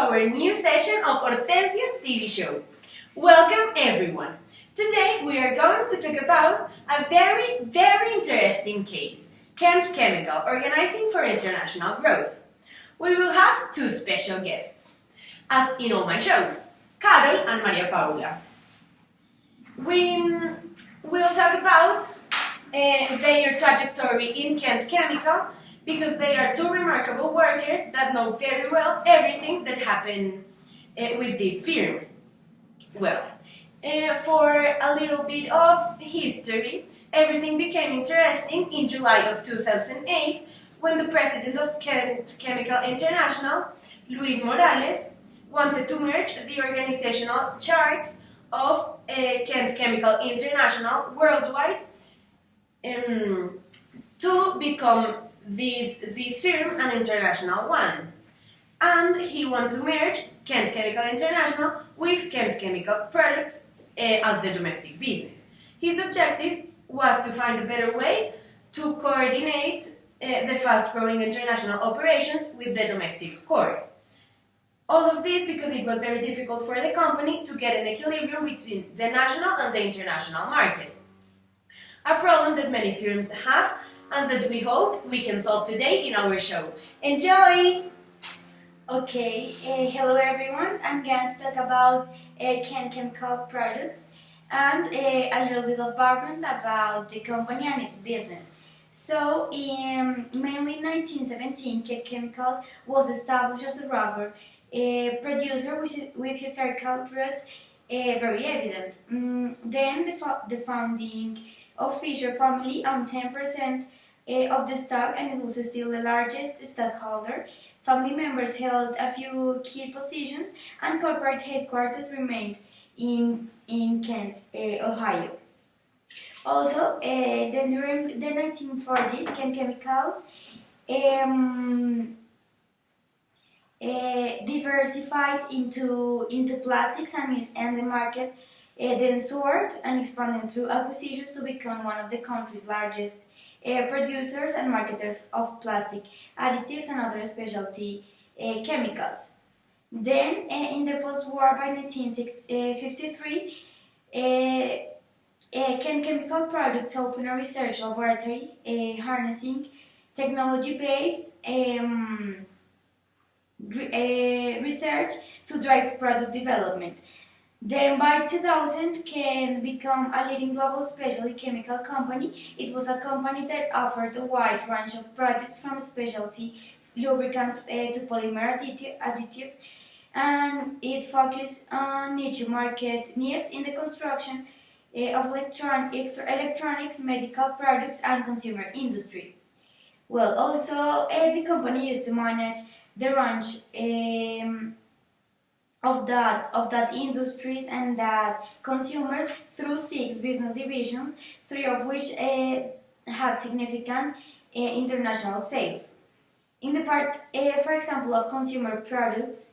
our new session of Hortensia's TV show. Welcome everyone. Today we are going to talk about a very interesting case, Kent Chemical Organizing for International Growth. We will have two special guests, as in all my shows, Carol and Maria Paula. We will talk about their trajectory in Kent Chemical, because they are two remarkable workers that know very well everything that happened with this firm. Well, for a little bit of history, everything became interesting in July of 2008 when the president of Kent Chemical International, Luis Morales, wanted to merge the organizational charts of Kent Chemical International worldwide to become this firm an international one. And he wanted to merge Kent Chemical International with Kent Chemical Products as the domestic business. His objective was to find a better way to coordinate the fast-growing international operations with the domestic core. All of this because it was very difficult for the company to get an equilibrium between the national and the international market. A problem that many firms have and that we hope we can solve today in our show. Enjoy! Okay, hello everyone. I'm going to talk about Kent Chemical Products and a little bit of background about the company and its business. So, mainly in 1917, Kent Chemicals was established as a rubber producer with historical roots very evident. Then the founding of Fisher family owned 10% of the stock, and it was still the largest stockholder. Family members held a few key positions, and corporate headquarters remained in Kent, Ohio. Also, then during the 1940s, Kent Chemicals diversified into plastics, and the market then soared and expanded through acquisitions to become one of the country's largest producers and marketers of plastic additives and other specialty chemicals. Then, in the post-war, by 1953, Kent Chemical Products opened a research laboratory harnessing technology-based research to drive product development. Then by 2000, Kent became a leading global specialty chemical company. It was a company that offered a wide range of products from specialty lubricants to polymer additives, and it focused on niche market needs in the construction of electronics, medical products, and consumer industry. Well, also the company used to manage the range of that industries and that consumers through 6 business divisions, 3 of which had significant international sales. In the part, for example, of consumer products,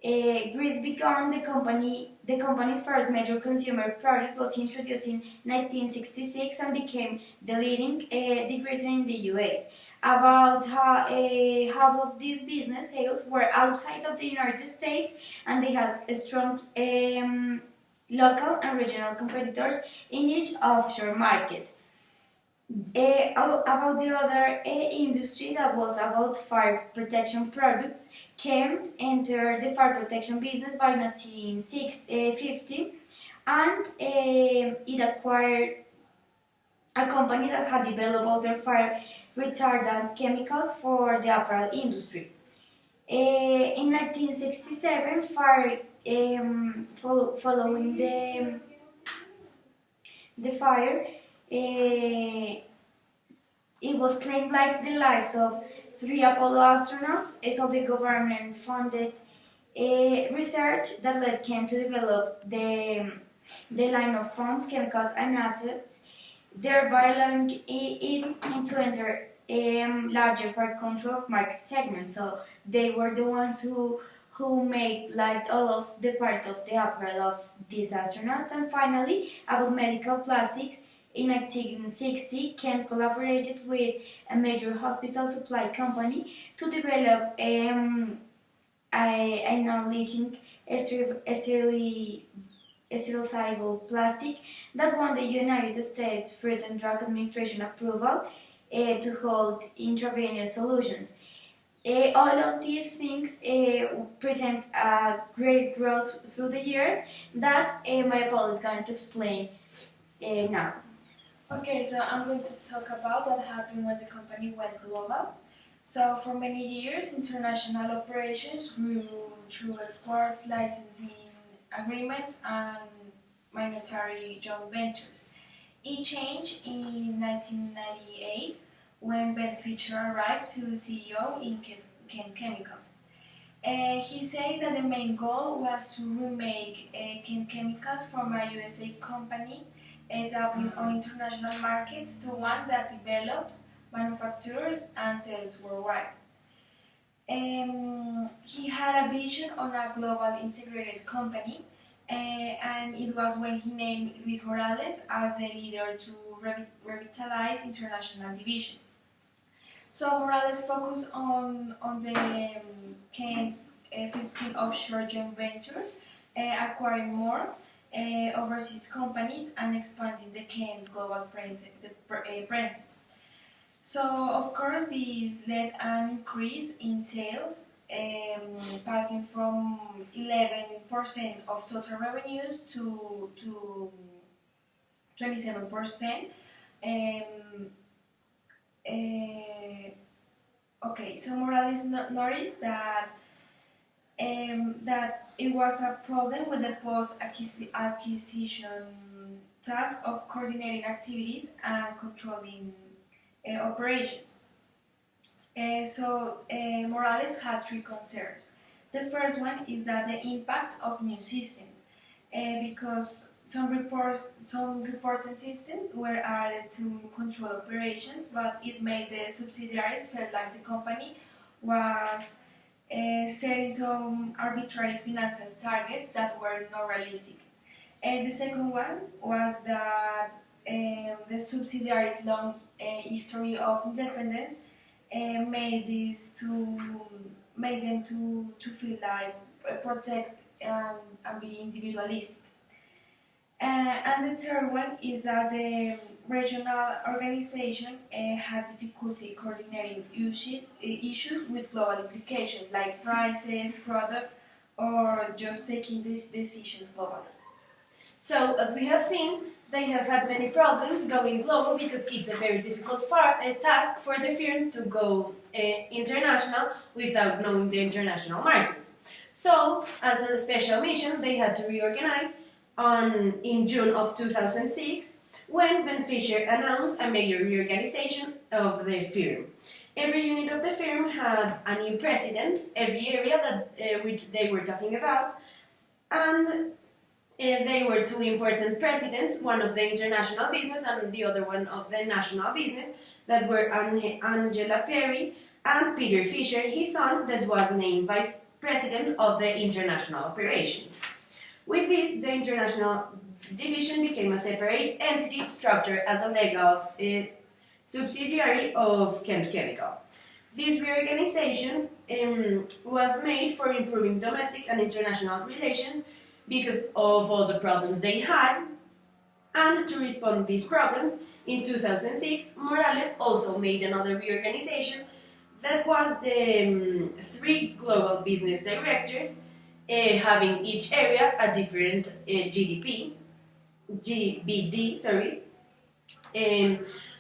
grease became the company's first major consumer product. Was introduced in 1966 and became the leading degreaser in the US. About half of these business sales were outside of the United States, and they had a strong local and regional competitors in each offshore market. About the other industry, that was about fire protection products, Kent entered the fire protection business by 1950, and it acquired a company that had developed other fire retardant chemicals for the apparel industry. In 1967, following the fire, it was claimed like the lives of 3 Apollo astronauts, so the government funded research that led Kent to develop the line of pumps, chemicals, and assets, thereby allowing it to enter larger fire control of market segments. So they were the ones who made like all of the part of the apparel of these astronauts. And finally, about medical plastics, in 1960, Kent collaborated with a major hospital supply company to develop a a non-leaching sterilizable plastic that won the United States Food and Drug Administration approval to hold intravenous solutions. All of these things present great growth through the years that Paula is going to explain now. Okay, so I'm going to talk about what happened when the company went global. So for many years, international operations grew through exports, licensing agreements, and monetary joint ventures. It changed in 1998 when Ben Fisher arrived to CEO in Chem Chemicals. He said that the main goal was to remake Chem Chemicals from a USA company dabbling on international markets to one that develops, manufactures, and sells worldwide. He had a vision on a global integrated company, and it was when he named Luis Morales as the leader to revitalize international division. So Morales focused on the Ken's 15 offshore joint ventures, acquiring more overseas companies and expanding the Ken's global presence. So, of course, this led an increase in sales, passing from 11% of total revenues to 27%. Okay, so Morales noticed that it was a problem with the post-acquisition task of coordinating activities and controlling operations. Morales had three concerns. The first one is that the impact of new systems, because some reporting systems were added to control operations, but it made the subsidiaries feel like the company was setting some arbitrary financial targets that were not realistic. The second one was that the subsidiaries' long history of independence made them to feel like protect and be individualistic. And the third one is that the regional organization had difficulty coordinating issues with global implications like prices, product, or just taking these decisions globally. So, as we have seen, they have had many problems going global because it's a very difficult task for the firms to go international without knowing the international markets. So, as a special mission, they had to reorganize in June of 2006 when Ben Fisher announced a major reorganization of the firm. Every unit of the firm had a new president, every area that which they were talking about, and they were two important presidents, one of the international business and the other one of the national business, that were Angela Perry and Peter Fisher, his son, that was named vice president of the international operations. With this, the international division became a separate entity structured as a legal subsidiary of Chem Chemical. This reorganization was made for improving domestic and international relations because of all the problems they had, and to respond to these problems, in 2006, Morales also made another reorganization that was the three global business directors having each area a different GBD,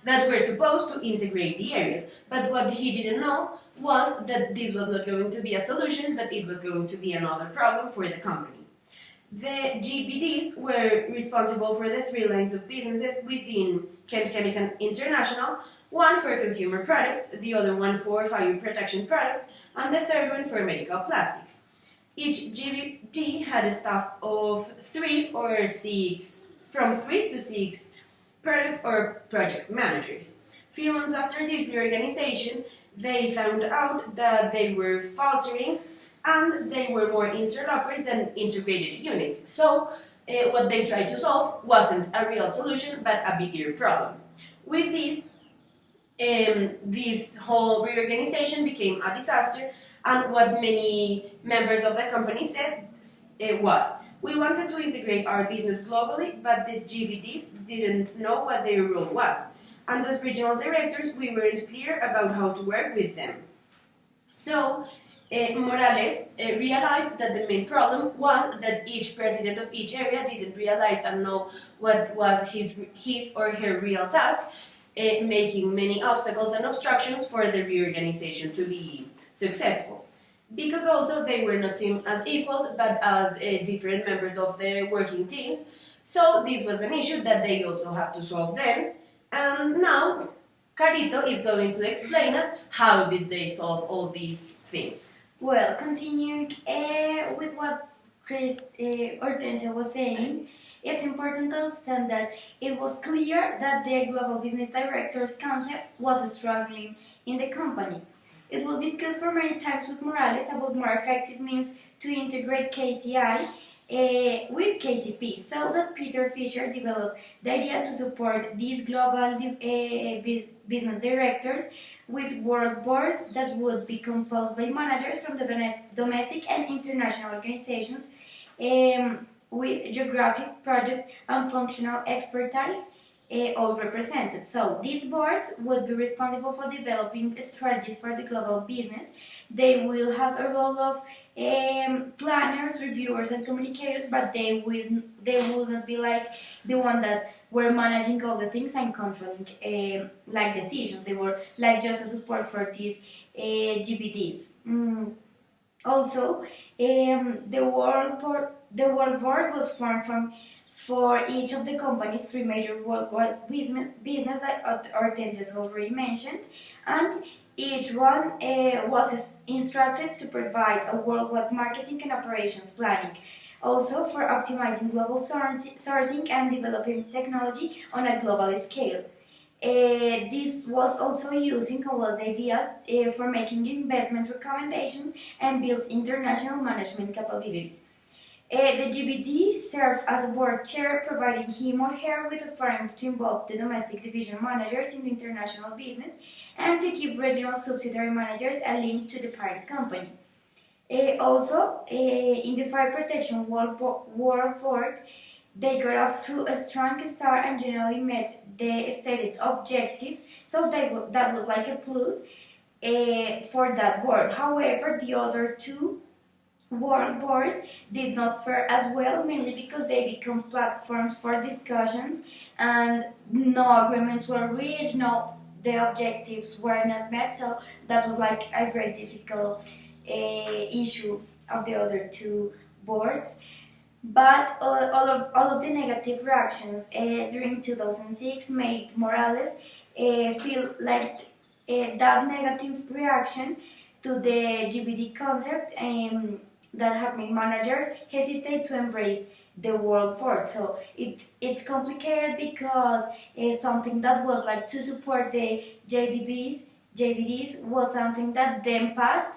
that were supposed to integrate the areas. But what he didn't know was that this was not going to be a solution, but it was going to be another problem for the company. The GBDs were responsible for the three lines of businesses within Chem Chemical International, one for consumer products, the other one for fire protection products, and the third one for medical plastics. Each GBD had a staff of from 3 to 6 product or project managers. Few months after this reorganization, they found out that they were faltering and they were more interlopers than integrated units. So what they tried to solve wasn't a real solution, but a bigger problem. With this, this whole reorganization became a disaster, And what many members of the company said it was, we wanted to integrate our business globally, but the GBDs didn't know what their role was. And as regional directors, we weren't clear about how to work with them. So, Morales realized that the main problem was that each president of each area didn't realize and know what was his or her real task, making many obstacles and obstructions for the reorganization to be successful. Because also they were not seen as equals but as different members of the working teams, so this was an issue that they also had to solve then. And now Carito is going to explain us how did they solve all these things. Well, continuing with what Hortensia was saying, it's important to understand that it was clear that the global business director's concept was struggling in the company. It was discussed for many times with Morales about more effective means to integrate KCI with KCP, so that Peter Fisher developed the idea to support these global business directors with world boards that would be composed by managers from the domestic and international organizations with geographic, product, and functional expertise all represented. So these boards would be responsible for developing strategies for the global business. They will have a role of planners, reviewers, and communicators, but they will not be like the one that were managing all the things and controlling like decisions. They were like just a support for these GBDs. Also, the world board was formed for each of the company's three major worldwide business that Hortensia already mentioned, and each one was instructed to provide a worldwide marketing and operations planning, also for optimizing global sourcing and developing technology on a global scale. This was also using was the idea for making investment recommendations and build international management capabilities. The GBD served as a board chair, providing him or her with a forum to involve the domestic division managers in the international business and to give regional subsidiary managers a link to the parent company. Also, in the Fire Protection World Board, they got off to a strong start and generally met the stated objectives, so that was like a plus for that board. However, the other two world boards did not fare as well, mainly because they become platforms for discussions and no agreements were reached, the objectives were not met, so that was like a very difficult issue of the other two boards. But all of the negative reactions during 2006 made Morales feel like that negative reaction to the GBD concept that had made managers hesitate to embrace the world board. So it's complicated because something that was like to support the JBDs was something that then passed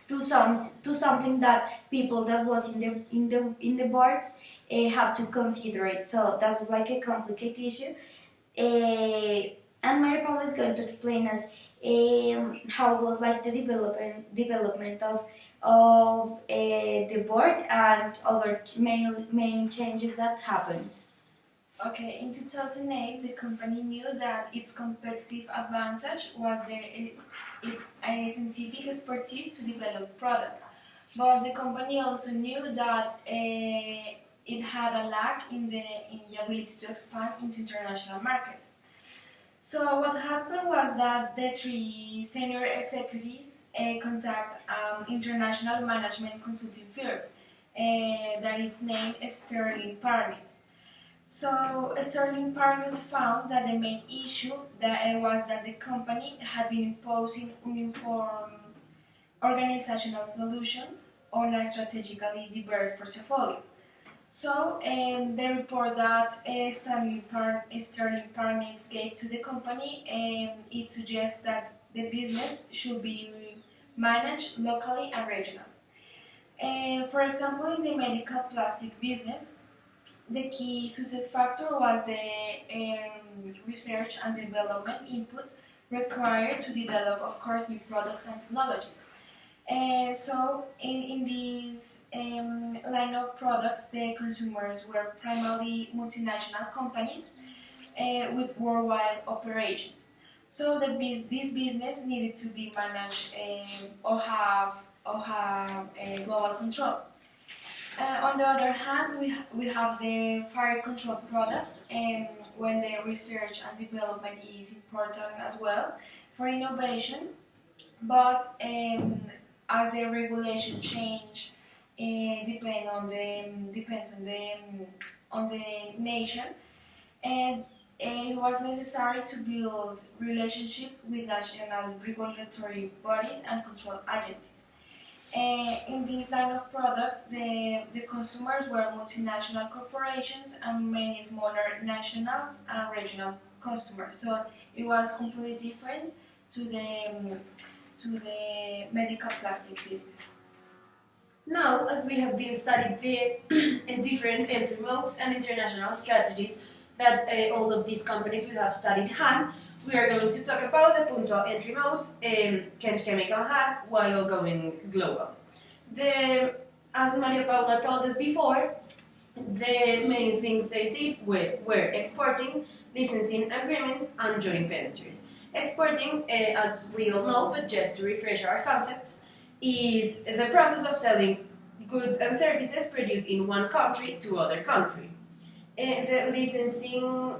to something that people that was in the boards have to consider it. So that was like a complicated issue. And Maria Paula is going to explain us how was like the development of the board and other main changes that happened. Okay, in 2008, the company knew that its competitive advantage was its scientific expertise to develop products, but the company also knew that it had a lack in the ability to expand into international markets. So what happened was that the three senior executives contact international management consulting firm that its name is Sterling Partners. So Sterling Partners found that the main issue was that the company had been imposing uniform organizational solution on a strategically diverse portfolio. So the report that Sterling Partners gave to the company, it suggests that the business should be managed locally and regionally. For example, in the medical plastic business, the key success factor was the research and development input required to develop, of course, new products and technologies. So in this line of products, the consumers were primarily multinational companies with worldwide operations. So this business needed to be managed or have a global control. On the other hand, we have the fire control products, when the research and development is important as well for innovation, but as the regulation change, depends on the nation, and it was necessary to build relationship with national regulatory bodies and control agencies. In this line of products, the customers were multinational corporations and many smaller nationals and regional customers. So it was completely different to the medical plastic business. Now, as we have been studying the different entry modes and international strategies that all of these companies we have studied had, we are going to talk about the puntual entry modes Kent Chemical had while going global. As Maria Paula told us before, the main things they did were exporting, licensing agreements, and joint ventures. Exporting, as we all know, but just to refresh our concepts, is the process of selling goods and services produced in one country to other country. The licensing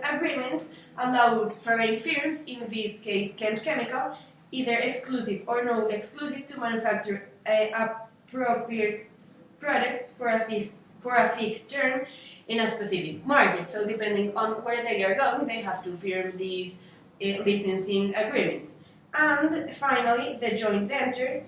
agreements allowed foreign firms, in this case Kent Chemical, either exclusive or no exclusive, to manufacture appropriate products for a fixed term in a specific market. So depending on where they are going, they have to firm these licensing agreements. And finally, the joint venture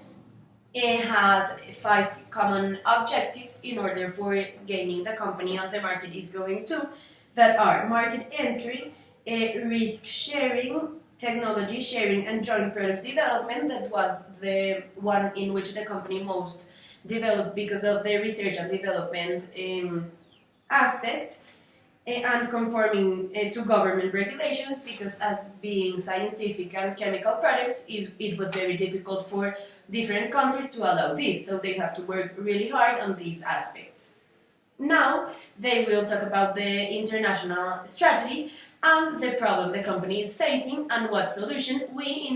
has 5 common objectives in order for gaining the company and the market is going to, that are market entry, risk sharing, technology sharing, and joint product development. That was the one in which the company most developed because of the research and development aspect, and conforming to government regulations, because as being scientific and chemical products, it was very difficult for different countries to allow this, so they have to work really hard on these aspects. Now they will talk about the international strategy and the problem the company is facing and what solution we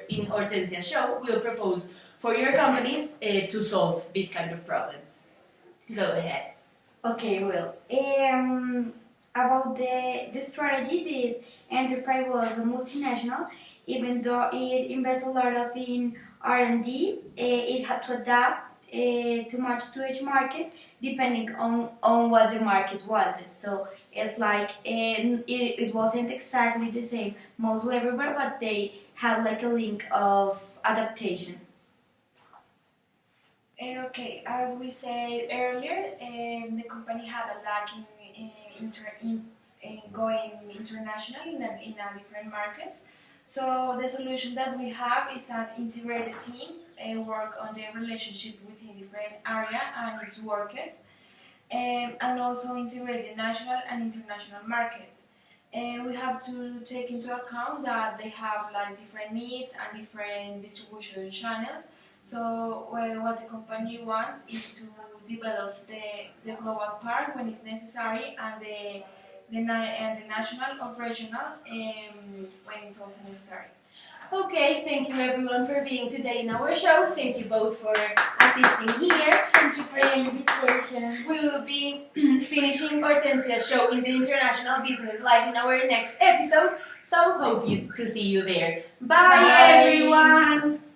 in Hortensia's show will propose for your companies to solve these kind of problems. Go ahead. Okay, well, about the strategy, this enterprise was a multinational. Even though it invested a lot of in R&D, it had to adapt to match to each market depending on what the market wanted. So it's like it wasn't exactly the same mostly everywhere, but they had like a link of adaptation. Okay, as we said earlier, the company had a lack in going international in a different markets. So the solution that we have is that integrated teams work on the relationship within different area and its workers, and also integrate the national and international markets. We have to take into account that they have like different needs and different distribution channels. So what the company wants is to develop the global part when it's necessary, and the national or regional when it's also necessary. Okay, thank you everyone for being today in our show. Thank you both for assisting here. Thank you for your invitation. We will be finishing Hortensia's show in the International Business Live in our next episode, so hope to see you there. Bye. Bye. Everyone!